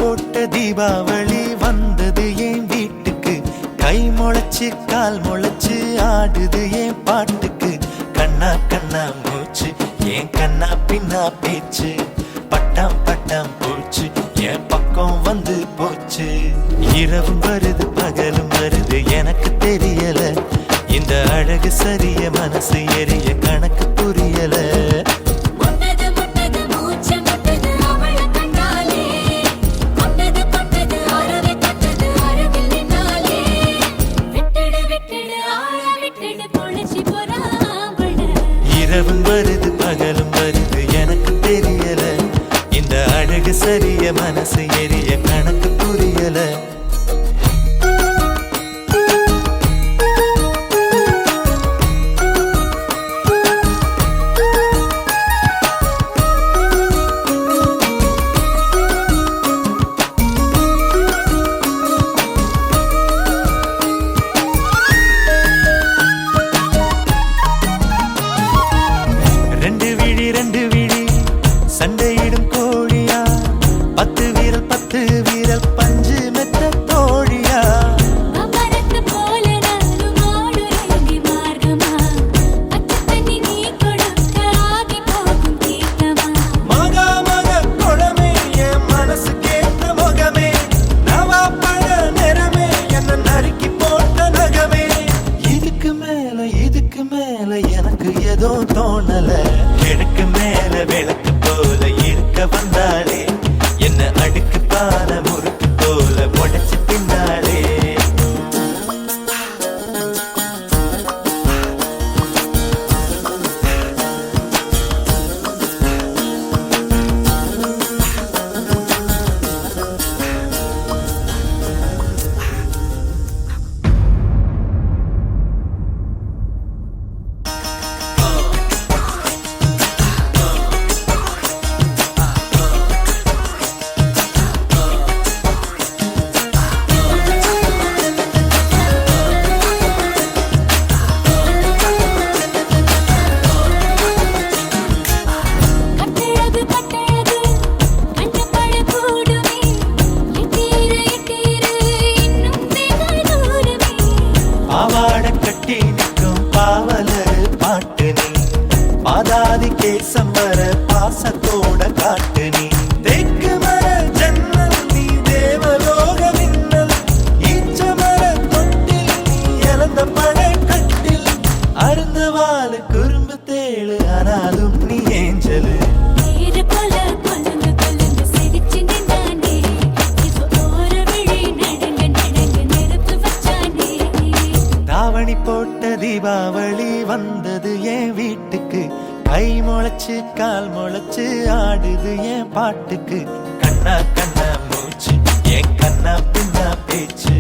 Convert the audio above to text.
போட்ட தீபாவளி வந்தது என் வீட்டுக்கு. கை முளைச்சு கால் முளைச்சு ஆடுது என் பாட்டுக்கு. கண்ணா கண்ணா மூச்சு என் கண்ணா பின்னா பேச்சு. பட்டாம் பட்டாம் பூச்சு என் பக்கம் வந்து போச்சு. இரவும் வருது பகலும் வருது எனக்கு தெரியல. இந்த அழகு சரிய மனசு எரிய கணக்கு புரியல. இரவும் வருது பகலும் வருது எனக்கு தெரியல. இந்த அழகு சரிய மனசு எரிய கணக்கு புரியல. ரெண்டு விழி சண்டையிடும் கோழியா, 10 வீரல் 10 வீரல் பஞ்சு மெத்த தோழியா. மகா மக குளமே என் மனசு கேட்ட முகமே. நவா பழ நிறமே என்ன நறுக்கி போட்ட நகமே. இதுக்கு மேல எனக்கு ஏதோ தோணல. கிழக்கு மேல விளக்கு போல இருக்க வந்தாளே. என்ன அடுக்கு பால முறுக்கு போல உடைச்சு பின்னாலே. பாவாட கட்டி நிற்கும் பாவலர் பாட்டு நீ. பாதாதி கேசம் வர பாசத்தோட காட்டு நீ. தெற்கு மர ஜன்னல் நீ தேவலோக மின்னல். ஈச்ச மர தொட்டில் நீ இழந்த பழ கட்டில். அருந்த வாழ குறும்பு தேழு ஆனாலும் நீ ஏஞ்சலு. தாவணி போட்ட தீபாவளி வந்தது என் வீட்டுக்கு. கை முளைச்சு கால் முளைச்சு ஆடுது என் பாட்டுக்கு. கண்ணா கண்ணா மூச்சு என் கண்ணா பின்னா பேச்சு.